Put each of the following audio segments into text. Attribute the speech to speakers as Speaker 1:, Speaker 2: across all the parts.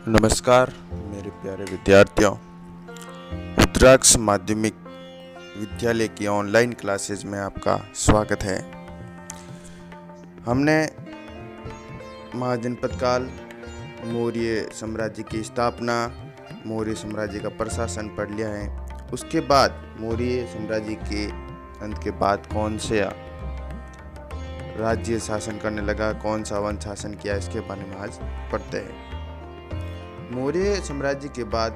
Speaker 1: नमस्कार मेरे प्यारे विद्यार्थियों। रुद्राक्ष माध्यमिक विद्यालय की ऑनलाइन क्लासेज में आपका स्वागत है। हमने महाजनपद काल, मौर्य साम्राज्य की स्थापना, मौर्य साम्राज्य का प्रशासन पढ़ लिया है। उसके बाद मौर्य साम्राज्य के अंत के बाद कौन से राज्य शासन करने लगा, कौन सा वंश शासन किया, इसके बारे में आज पढ़ते हैं। मौर्य साम्राज्य के बाद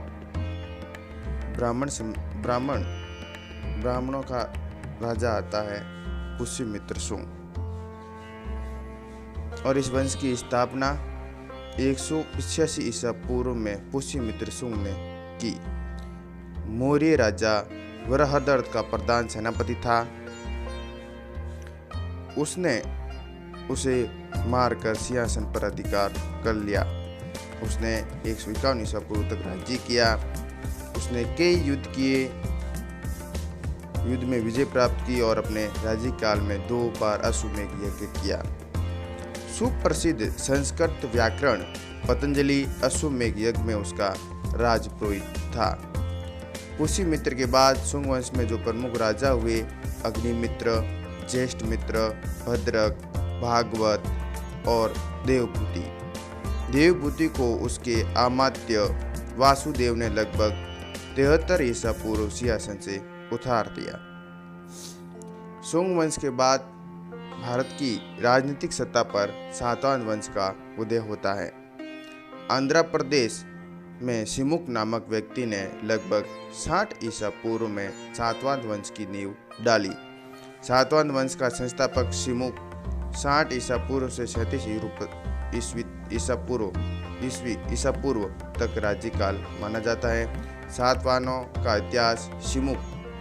Speaker 1: ब्राह्मणों का राजा आता है पुष्यमित्र शुंग, और इस वंश की स्थापना 185 ईसा पूर्व में पुष्यमित्र शुंग ने की। मौर्य राजा वरहदर्थ का प्रधान सेनापति था। उसने उसे मारकर सिंहासन पर अधिकार कर लिया। उसने 151 ईसा पूर्व तक राज्य किया। उसने कई युद्ध किए, युद्ध में विजय प्राप्त की और अपने राज्य काल में 2 बार अश्वमेध यज्ञ किया। सुप्रसिद्ध संस्कृत व्याकरण पतंजलि अश्वमेध यज्ञ में उसका राजपुरोहित था। पुष्यमित्र के बाद शुंग वंश में जो प्रमुख राजा हुए, अग्निमित्र, ज्येष्ठमित्र, भद्रक, भागवत और देवभूति। देवभूति को उसके अमात्य वासुदेव ने लगभग 73 ईसा पूर्व सिंहासन से उतार दिया। शुंग वंश के बाद भारत की राजनीतिक सत्ता पर सातवाहन वंश का उदय होता है। आंध्र प्रदेश में सिमुक नामक व्यक्ति ने लगभग 60 ईसा पूर्व में सातवाहन वंश की नींव डाली। सातवाहन वंश का संस्थापक सिमुक 60 ईसा पूर्व से 37 ईसा पूर्व तक राज्यकाल माना जाता है। सातवाहनों का इतिहास सिमुक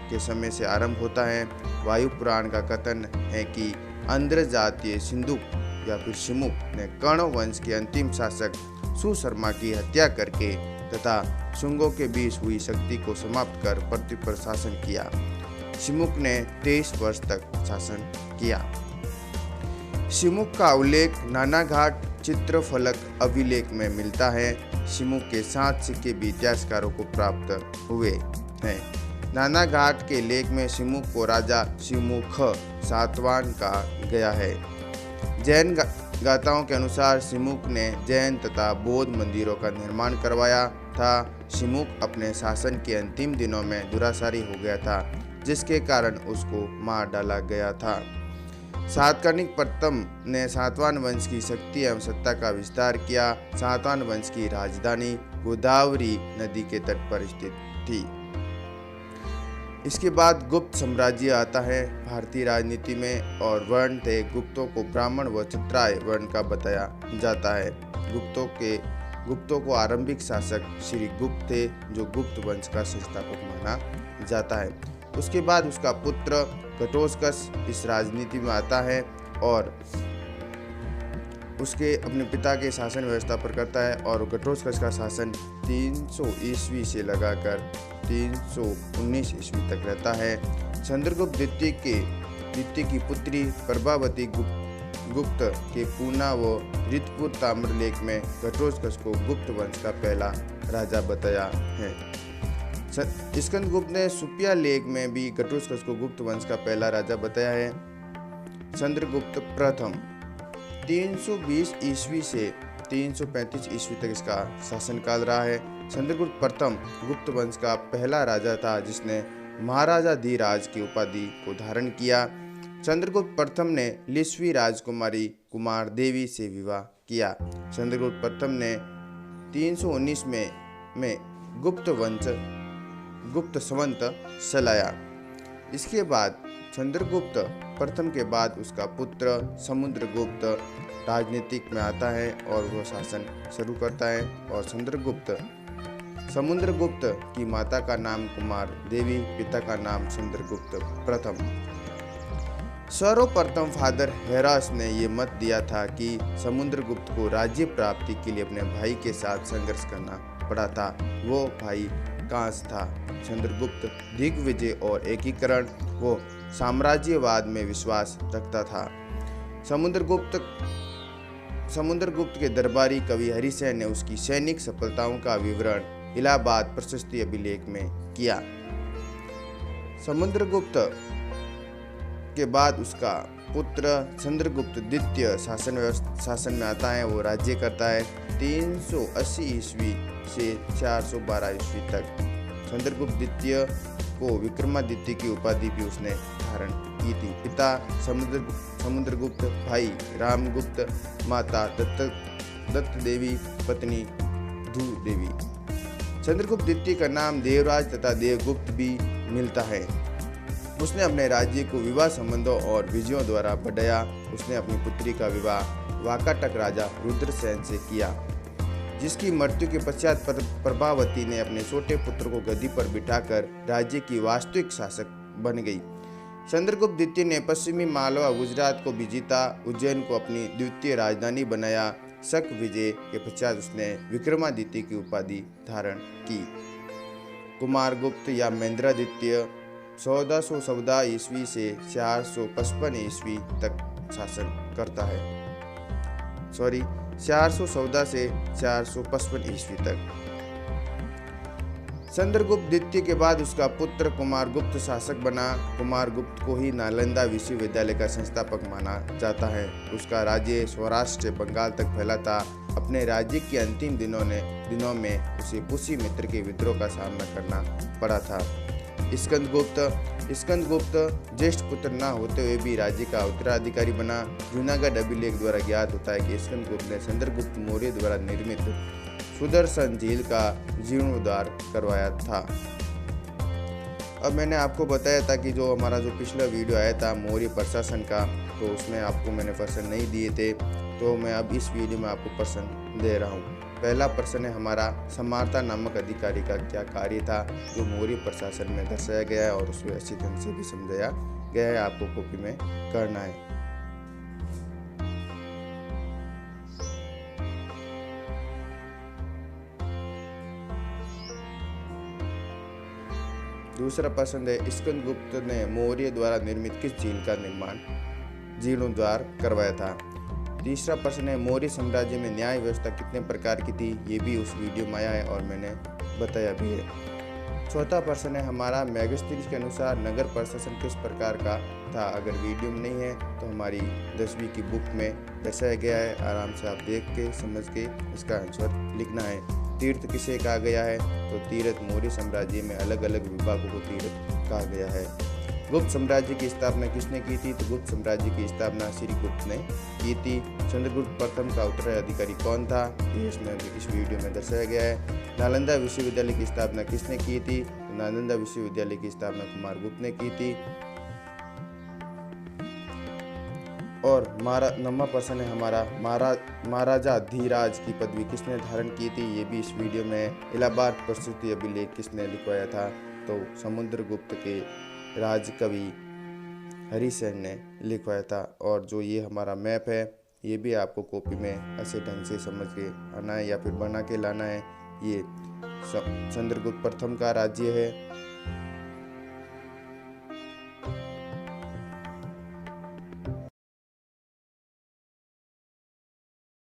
Speaker 1: के समय से आरंभ होता है। वायु पुराण का कथन है कि आंध्र जातीय सिंधुक या फिर सिमुक ने कर्ण वंश के अंतिम शासक सुशर्मा की हत्या करके तथा शुंगों के बीच हुई शक्ति को समाप्त कर पृथ्वी पर शासन किया। सिमुक ने 23 वर्ष तक शासन किया। सिमुक का उल्लेख नानाघाट चित्रफलक अभिलेख में मिलता है। सिमुक के 7 सिक्के भी इतिहासकारों को प्राप्त हुए हैं। नानाघाट के लेख में सिमुक को राजा सिमुख सातवाहन कहा गया है। जैन गाथाओं के अनुसार सिमुक ने जैन तथा बौद्ध मंदिरों का निर्माण करवाया था। सिमुक अपने शासन के अंतिम दिनों में दुराचारी हो गया था, जिसके कारण उसको मार डाला गया था। सातकर्णिक प्रथम ने सातवाहन वंश की शक्ति एवं सत्ता का विस्तार किया। सातवाहन वंश की राजधानी गोदावरी नदी के तट पर स्थित थी। इसके बाद गुप्त साम्राज्य आता है भारतीय राजनीति में, और वर्ण थे गुप्तों को ब्राह्मण व क्षत्रिय वर्ण का बताया जाता है। गुप्तों को आरंभिक शासक श्री गुप्त थे, जो गुप्त वंश का संस्थापक माना जाता है। उसके बाद उसका पुत्र घटोत्कच इस राजनीति में आता है और उसके अपने पिता के शासन व्यवस्था पर करता है, और घटोत्कच का शासन 300 ईस्वी से लगाकर 319 ईस्वी तक रहता है। चंद्रगुप्त द्वितीय की पुत्री प्रभावती गुप्त के पूना व रितपुर ताम्रलेख में घटोत्कच को गुप्त वंश का पहला राजा बताया है। स्कंदगुप्त ने सुपिया लेख में भी घटोत्कच को गुप्त वंश का पहला राजा बताया है। चंद्रगुप्त प्रथम 320 ईस्वी से 335 ईस्वी तक इसका शासनकाल रहा है। चंद्रगुप्त प्रथम गुप्त वंश का पहला राजा था, जिसने महाराजा धीराज की उपाधि को धारण किया। चंद्रगुप्त प्रथम ने लिस्वी राजकुमारी कुमार देवी से विवाह किया। चंद्रगुप्त प्रथम ने 319 में गुप्त संवत चलाया। इसके बाद चंद्रगुप्त प्रथम के बाद उसका पुत्र समुद्रगुप्त राजनीतिक में आता है और वह शासन शुरू करता है। और समुद्रगुप्त की माता का नाम कुमार देवी, पिता का नाम चंद्रगुप्त प्रथम। सर्वप्रथम फादर हेरास ने ये मत दिया था कि समुद्रगुप्त को राज्य प्राप्ति के लिए अपने भाई के साथ संघर्ष करना पड़ा था। वो भाई कांस था। चंद्रगुप्त दिग्विजय और एकीकरण वो साम्राज्यवाद में विश्वास रखता था। समुद्रगुप्त समुद्रगुप्त के दरबारी कवि हरिसेन ने उसकी सैनिक सफलताओं का विवरण इलाहाबाद प्रशस्ति अभिलेख में किया। समुद्रगुप्त के बाद उसका पुत्र चंद्रगुप्त द्वितीय शासन में आता है। वो राज्य करता है 380 ईस्वी से 412 ईस्वी तक। चंद्रगुप्त द्वितीय को विक्रमादित्य की उपाधि भी उसने धारण की थी। पिता समुद्रगुप्त, भाई रामगुप्त, माता दत्त देवी, पत्नी धू देवी। चंद्रगुप्त द्वितीय का नाम देवराज तथा देवगुप्त भी मिलता है। उसने अपने राज्य को विवाह संबंधों और विजयों द्वारा बढ़ाया। उसने अपनी पुत्री का विवाह वाकाटक राजा रुद्रसेन से किया, जिसकी मृत्यु के पश्चात प्रभावती ने अपने छोटे पुत्र को गद्दी पर बिठाकर राज्य की वास्तविक शासक बन गई। चंद्रगुप्त द्वितीय ने पश्चिमी मालवा गुजरात को भी जीता, उज्जैन को अपनी द्वितीय राजधानी बनाया। शक विजय के पश्चात उसने विक्रमादित्य की उपाधि धारण की। कुमारगुप्त या महेंद्रादित्य 1414 ईस्वी से 455 ईस्वी तक शासन करता है। 414 से 455 ईस्वी तक। चंद्रगुप्त द्वितीय के बाद उसका पुत्र कुमारगुप्त शासक बना। कुमारगुप्त को ही नालंदा विश्वविद्यालय का संस्थापक माना जाता है। उसका राज्य सौराष्ट्र से बंगाल तक फैला था। अपने राज्य के अंतिम दिनों में उसे पुष्यमित्र के विद्रोह का सामना करना पड़ा था। स्कंदगुप्त ज्येष्ठ पुत्र न होते हुए भी राज्य का उत्तराधिकारी बना। जूनागढ़ अभिलेख द्वारा ज्ञात होता है कि स्कंदगुप्त ने चंद्रगुप्त मौर्य द्वारा निर्मित सुदर्शन झील का जीर्णोद्धार करवाया था। अब मैंने आपको बताया था कि जो हमारा जो पिछला वीडियो आया था मौर्य प्रशासन का, तो उसमें आपको मैंने प्रश्न नहीं दिए थे, तो मैं अब इस वीडियो में आपको प्रश्न दे रहा हूँ। पहला प्रश्न है हमारा, सम्मार्ता नामक अधिकारी का क्या कार्य था, जो मौर्य प्रशासन में दर्शाया गया है और उसमें अच्छी ढंग से भी समझाया गया है। आपको कॉपी में करना है। दूसरा प्रश्न है, स्कंदगुप्त ने मौर्य द्वारा निर्मित किस झील का जीर्णोद्धार करवाया था। तीसरा प्रश्न है, मौर्य साम्राज्य में न्याय व्यवस्था कितने प्रकार की थी, ये भी उस वीडियो में आया है और मैंने बताया भी है। चौथा प्रश्न है हमारा, मैगस्थनीज के अनुसार नगर प्रशासन किस प्रकार का था। अगर वीडियो में नहीं है तो हमारी 10वीं की बुक में दर्शाया गया है, आराम से आप देख के समझ के इसका आंसर लिखना है। तीर्थ किसे कहा गया है, तो तीर्थ मौर्य साम्राज्य में अलग अलग विभागों को तीर्थ कहा गया है। गुप्त साम्राज्य की स्थापना किसने की थी, तो गुप्त साम्राज्य की स्थापना श्रीगुप्त ने की थी। चंद्रगुप्त प्रथम का उत्तराधिकारी कौन था, ये इसमें इस वीडियो में दर्शाया गया है। नालंदा विश्वविद्यालय की स्थापना किसने की थी, तो नालंदा विश्वविद्यालय की स्थापना कुमारगुप्त ने की थी। और 9वां प्रश्न है हमारा, महाराजा धीराज की पदवी किसने धारण की थी, ये भी इस वीडियो में इलाहाबाद प्रशस्ति अभिलेख किसने लिखवाया था, तो समुद्रगुप्त के राजकवि हरिसेन ने लिखवाया था। और जो ये हमारा मैप है, ये भी आपको कॉपी में अच्छे ढंग से समझ के आना है या फिर बना के लाना है। ये चंद्रगुप्त प्रथम का राज्य है